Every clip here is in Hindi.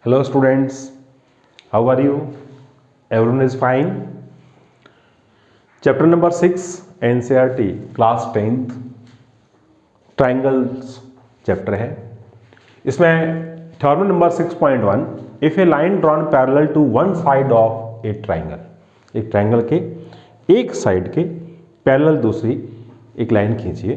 Hello students, how are you? Everyone is fine? Chapter number 6 NCERT class 10th triangles chapter है। इसमें theorem number 6.1 if a line drawn parallel to one side of a triangle, एक ट्राइंगल के एक साइड के पैरेलल दूसरी एक लाइन खींचिए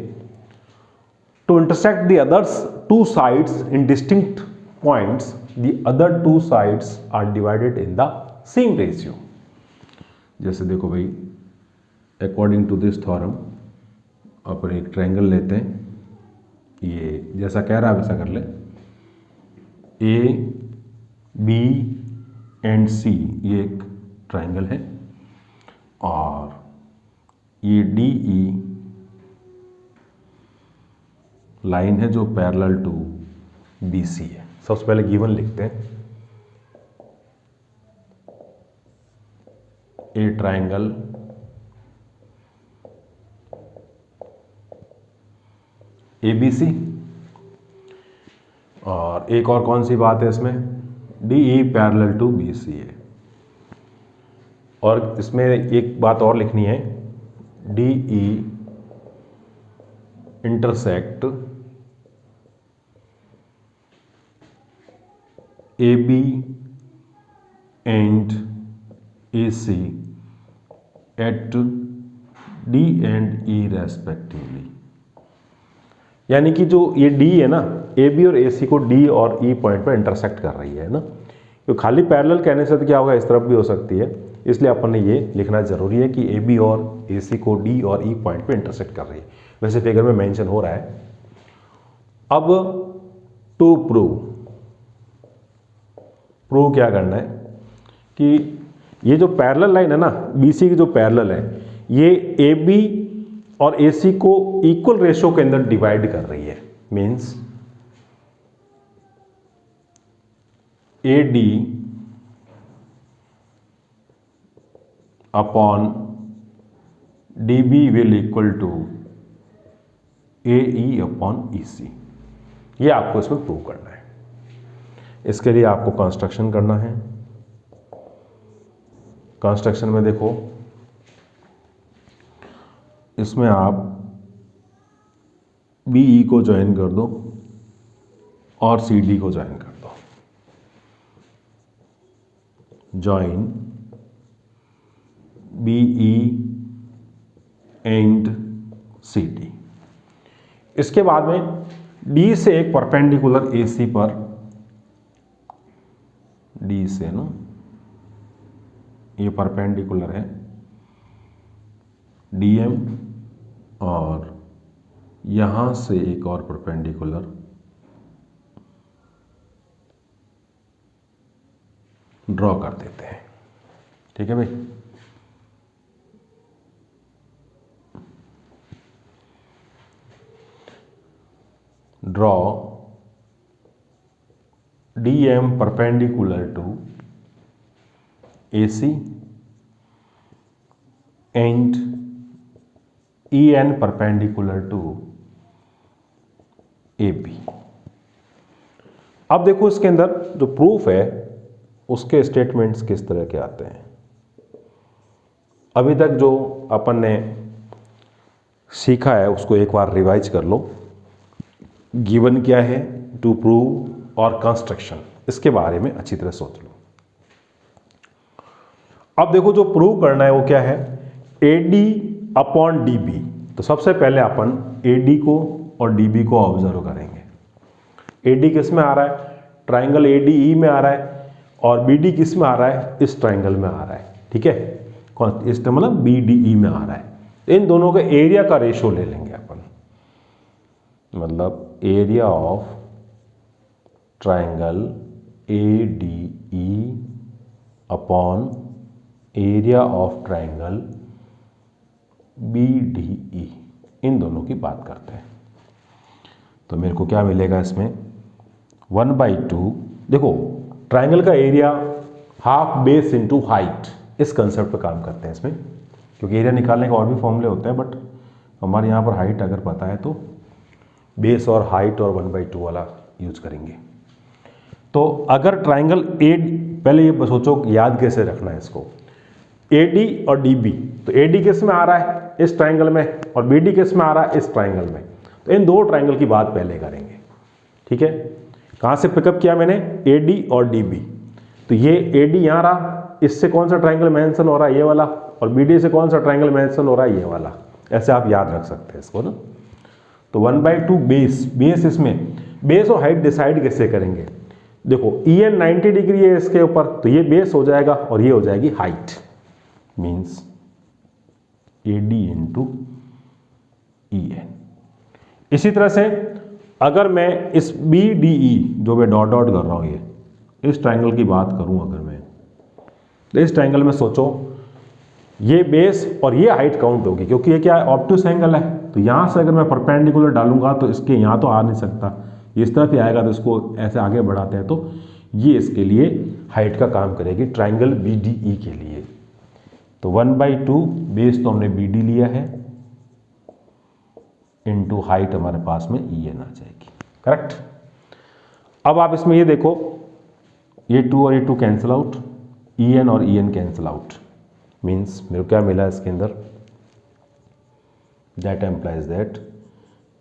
to intersect the others two sides in distinct points, the other two sides are divided in the same ratio। जैसे देखो भाई, अकॉर्डिंग टू दिस थ्योरम अपन एक ट्रायंगल लेते हैं, ये जैसा कह रहा है वैसा कर ले। ए बी एंड सी ये एक ट्रायंगल है और ये डी ई लाइन है जो पैरेलल टू बी सी है। सबसे पहले गिवन लिखते हैं, ए ट्राइंगल ABC और एक और कौन सी बात है इसमें, DE पैरेलल टू BC है। और इसमें एक बात और लिखनी है, DE intersect AB and AC at D and E respectively. यानी कि जो ये D है ना, AB और AC को D और E पॉइंट पर इंटरसेक्ट कर रही है ना। तो खाली पैरेलल कहने से तो क्या होगा, इस तरफ भी हो सकती है, इसलिए अपन ने ये लिखना जरूरी है कि AB और AC को D और E पॉइंट पर इंटरसेक्ट कर रही है। वैसे फिगर में मेंशन हो रहा है। अब टू प्रूव क्या करना है कि ये जो पैरेलल लाइन है ना, BC की जो पैरेलल है, ये AB और AC को इक्वल रेशियो के अंदर डिवाइड कर रही है। Means AD upon DB will equal to AE upon EC। ये आपको इसमें प्रूव करना है। इसके लिए आपको कंस्ट्रक्शन करना है। कंस्ट्रक्शन में देखो, इसमें आप BE को ज्वाइन कर दो और CD को ज्वाइन कर दो। Join BE and CD। इसके बाद में D से एक परपेंडिकुलर AC पर, D से ना ये परपेंडिकुलर है DM और यहां से एक और परपेंडिकुलर ड्रॉ कर देते हैं। ठीक है भाई, draw DM perpendicular to AC and EN perpendicular to AB। अब देखो इसके अंदर जो प्रूफ है उसके स्टेटमेंट्स किस तरह के आते हैं। अभी तक जो अपन ने सीखा है उसको एक बार रिवाइज कर लो। गिवन क्या है, टू प्रूव और कंस्ट्रक्शन, इसके बारे में अच्छी तरह सोच लो। अब देखो जो प्रूव करना है वो क्या है, AD अपॉन DB। तो सबसे पहले अपन AD को और DB को ऑब्जर्व करेंगे। AD किस में आ रहा है, ट्राइंगल ADE में आ रहा है, और BD किस में आ रहा है, इस ट्राइंगल में आ रहा है। ठीक है, इस मतलब BDE में आ रहा है। इन दोनों के एरिया का रेशो ले लेंगे अपन, मतलब area of triangle ADE upon area of triangle BDE, इन दोनों की बात करते हैं। तो मेरे को क्या मिलेगा इसमें, 1/2। देखो ट्राइंगल का area half base into height, इस कंसेप्ट पे काम करते हैं इसमें, क्योंकि एरिया निकालने के और भी फॉर्मूले होते हैं, बट हमारे यहाँ पर हाइट अगर पता है तो बेस और हाइट और 1/2 वाला यूज करेंगे। तो अगर ट्राइंगल ए, पहले ये सोचो याद कैसे रखना है इसको, AD और DB, तो AD किस में आ रहा है, इस ट्राइंगल में, और BD किस में आ रहा है, इस ट्राइंगल में। तो इन दो ट्राइंगल की बात पहले करेंगे, ठीक है। कहाँ से पिकअप किया मैंने, AD और DB। तो ये AD यहाँ रहा, इससे कौन सा ट्राइंगल मेंशन हो रहा है, ये वाला, और BD से कौन सा ट्राइंगल मेंशन हो रहा है, ये वाला। ऐसे आप याद रख सकते हैं इसको ना। तो 1/2 बेस इसमें, बेस और हाइट डिसाइड कैसे करेंगे, देखो EN 90 डिग्री है इसके ऊपर, तो ये बेस हो जाएगा और ये हो जाएगी height, means AD into EN। इसी तरह से अगर मैं इस BDE जो मैं डॉट डॉट कर रहा हूँ, ये इस ट्राइंगल की बात करूँ अगर मैं, तो इस ट्राइंगल में सोचो ये बेस और ये हाइट काउंट होगी, क्योंकि ये क्या है, ऑब्टूस एंगल है। तो यहाँ से अगर मैं परपेंडिकुलर डालूंगा तो इसके यहाँ तो आ नहीं सकता, ये इस तरफ ही आएगा, तो इसको ऐसे आगे बढ़ाते हैं, तो ये इसके लिए हाइट का काम करेगी ट्राइंगल BDE के लिए। तो 1/2 बेस तो हमने BD लिया है, इनटू हाइट हमारे पास में EN आ जाएगी, करेक्ट। अब आप इसमें ये देखो, ये 2 और ये 2 कैंसिल आउट, EN और EN कैंसिल आउट, मीन्स मेरे को क्या मिला इसके अंदर, that implies that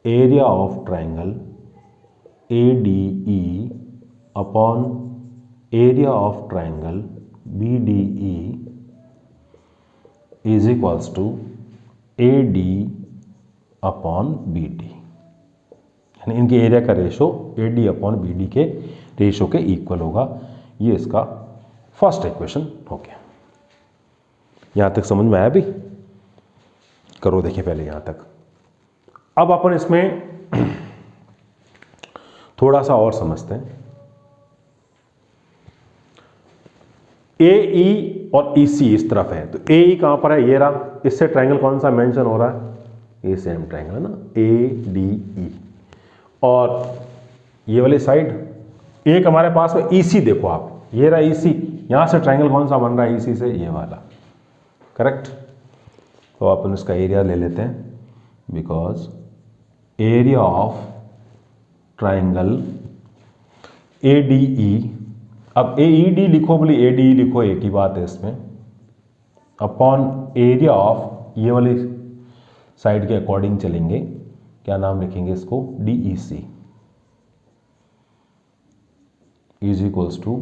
area of triangle ADE upon area of triangle BDE is equals to AD upon BD, यानी इनके एरिया का रेशो AD अपॉन BD के रेशो के इक्वल होगा। ये इसका फर्स्ट इक्वेशन हो गया। यहाँ तक समझ में आया भी, करो देखिए पहले यहाँ तक। अब अपन इसमें थोड़ा सा और समझते हैं। AE और EC इस तरफ है, तो AE कहाँ पर है, ये रहा, इससे ट्राइंगल कौन सा मेंशन हो रहा है, ये सेम ट्राइंगल है ना, ADE। और ये वाली साइड एक हमारे पास में EC, देखो आप, ये रहा EC, यहाँ से ट्राइंगल कौन सा बन रहा है EC से, ये वाला, करेक्ट। तो अपन इसका एरिया ले लेते हैं, because area of triangle ADE, अब AED लिखो बोले ADE लिखो, एक ही बात है इसमें, अपॉन एरिया ऑफ, ये वाली साइड के अकॉर्डिंग चलेंगे, क्या नाम लिखेंगे इसको, DEC इज इक्वल्स टू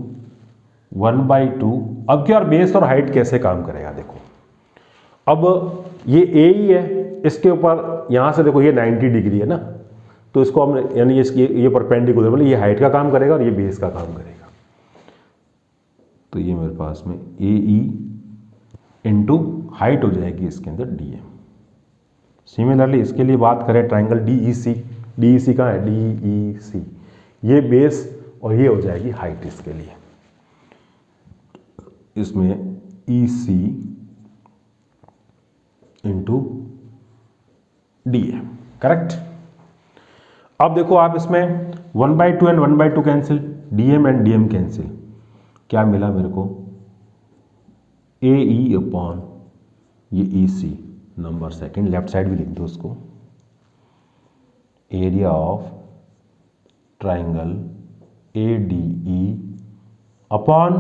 1/2। अब क्या, और बेस और हाइट कैसे काम करेगा, देखो अब ये AE है, इसके ऊपर यहाँ से देखो ये 90 डिग्री है ना, तो इसको हम, यानी ये परपेंडिकुलर, मतलब ये हाइट का काम करेगा और ये बेस का काम करेगा। तो ये मेरे पास में AE इंटू हाइट हो जाएगी इसके अंदर DM। सिमिलरली इसके लिए बात करें ट्राइंगल DEC कहाँ है, DEC, ये बेस और ये हो जाएगी हाइट इसके लिए, इसमें EC इंटू DM, करेक्ट। अब देखो आप इसमें 1/2 and 1/2 cancel, DM and DM cancel, क्या मिला मेरे को, AE अपॉन ये EC, number second, left side भी लिख दो उसको, area of triangle ADE upon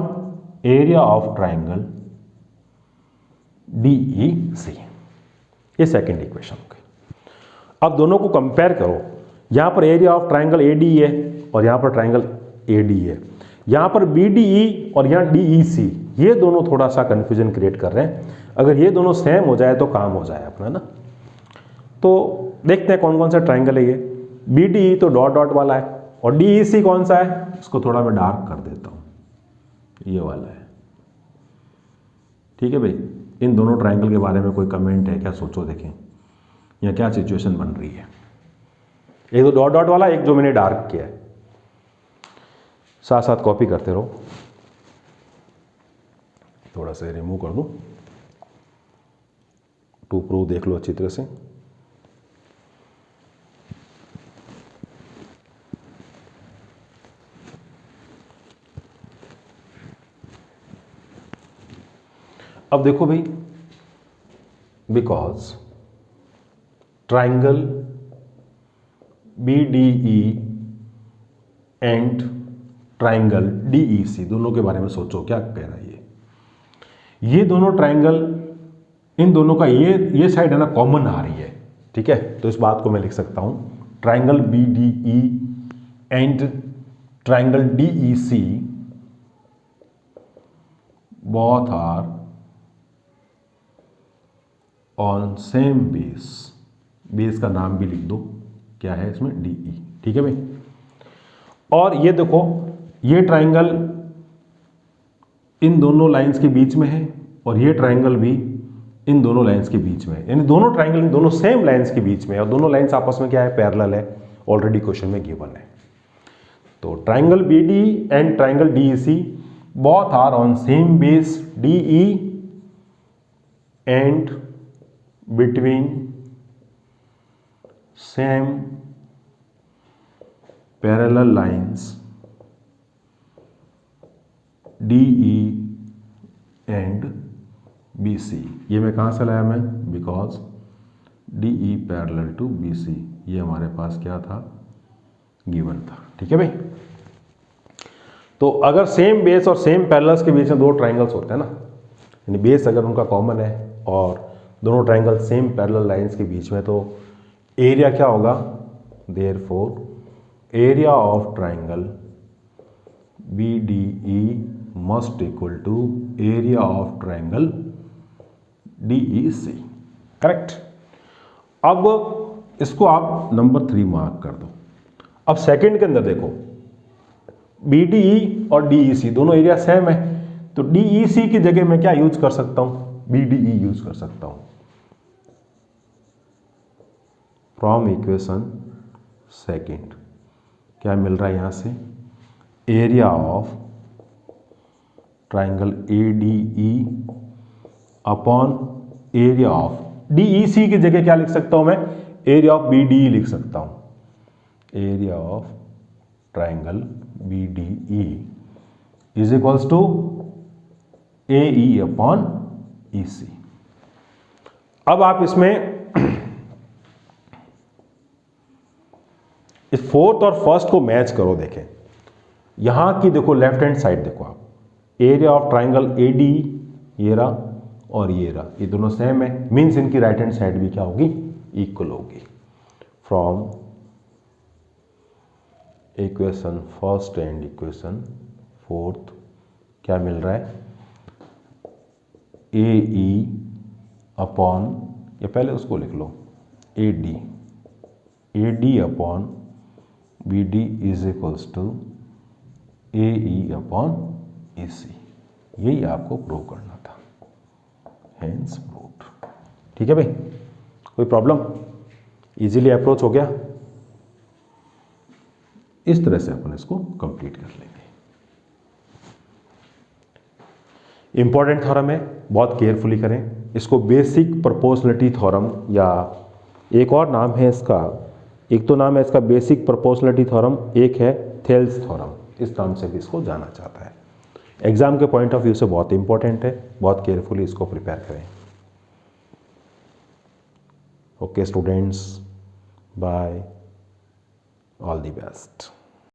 area of triangle DEC, ये सेकंड इक्वेशन हो गई। अब दोनों को कंपेयर करो, यहां पर एरिया ऑफ ट्राइंगल ADE है और यहां पर ट्राइंगल ADE है, यहां पर BDE और यहां DEC, ये दोनों थोड़ा सा कंफ्यूजन क्रिएट कर रहे हैं। अगर ये दोनों सेम हो जाए तो काम हो जाए अपना ना। तो देखते हैं कौन कौन सा ट्राइंगल है ये। BDE तो डॉट डॉट वाला है, और DEC कौन सा है, इसको थोड़ा मैं डार्क कर देता हूं, ये वाला है, ठीक है भाई। इन दोनों ट्राइंगल के बारे में कोई कमेंट है क्या, सोचो देखें यहाँ क्या सिचुएशन बन रही है। एक तो डॉट डॉट वाला, एक जो मैंने डार्क किया है, साथ साथ कॉपी करते रहो, थोड़ा सा रिमूव कर दूं, टू प्रूव देख लो अच्छी तरह से। अब देखो भाई, because triangle BDE and triangle DEC, दोनों के बारे में सोचो क्या कह रहा है ये दोनों ट्राइंगल, इन दोनों का ये साइड है ना कॉमन आ रही है, ठीक है। तो इस बात को मैं लिख सकता हूं triangle BDE and triangle DEC both are on same base, base का नाम भी लिख दो, क्या है इसमें DE, ठीक है भाई। और ये देखो ये ट्राइंगल इन दोनों लाइंस के बीच में है और ये ट्राइंगल भी इन दोनों लाइंस के बीच में है, यानी दोनों ट्राइंगल इन दोनों सेम लाइंस के बीच में है और दोनों लाइंस आपस में क्या है पैरेलल है, ऑलरेडी क्वेश्चन में गिवन है। तो triangle BDE and triangle DEC both are on same base DE and between same parallel lines DE and BC। ये मैं कहाँ से लाया मैं, because DE parallel to BC, ये हमारे पास क्या था गिवन था, ठीक है भाई। तो अगर सेम बेस और सेम पैरेलल्स के बीच में दो ट्राइंगल्स होते हैं ना, यानी बेस अगर उनका कॉमन है और दोनों ट्राइंगल सेम पैरेलल लाइंस के बीच में, तो एरिया क्या होगा, therefore area of triangle BDE must equal to area of triangle DEC, correct. अब इसको आप नंबर 3 मार्क कर दो। अब सेकंड के अंदर देखो BDE और DEC दोनों एरिया सेम है, तो DEC की जगह मैं क्या यूज कर सकता हूं, BDE यूज कर सकता हूं। फ्रॉम इक्वेशन सेकंड क्या मिल रहा है यहां से, area of triangle ADE upon area of DEC की जगह क्या लिख सकता हूं मैं, एरिया ऑफ BDE लिख सकता हूं। Area of triangle BDE is equals to AE upon EC। अब आप इसमें इस फोर्थ और फर्स्ट को मैच करो, देखें यहां की देखो लेफ्ट हैंड साइड देखो आप, एरिया ऑफ ट्राइंगल ADE ये रहा और ये रहा, ये दोनों सेम है, मीन्स इनकी राइट हैंड साइड भी क्या होगी इक्वल होगी। From equation first and equation fourth क्या मिल रहा है, AE अपॉन, या पहले उसको लिख लो AD upon BD is equals to AE upon EC। यही आपको प्रूव करना था, हेंस प्रूव्ड, ठीक है भाई। कोई प्रॉब्लम, इजीली अप्रोच हो गया। इस तरह से अपन इसको कंप्लीट कर लेंगे। इंपॉर्टेंट थ्योरम है, बहुत केयरफुली करें इसको, बेसिक प्रोपोर्शनलिटी थ्योरम, या एक और नाम है इसका, एक तो नाम है इसका बेसिक प्रोपोर्शनलिटी थ्योरम, एक है थेल्स थ्योरम, इस नाम से भी इसको जाना चाहता है। एग्जाम के पॉइंट ऑफ व्यू से बहुत इंपॉर्टेंट है, बहुत केयरफुली इसको प्रिपेयर करें। Okay students, bye, all the best.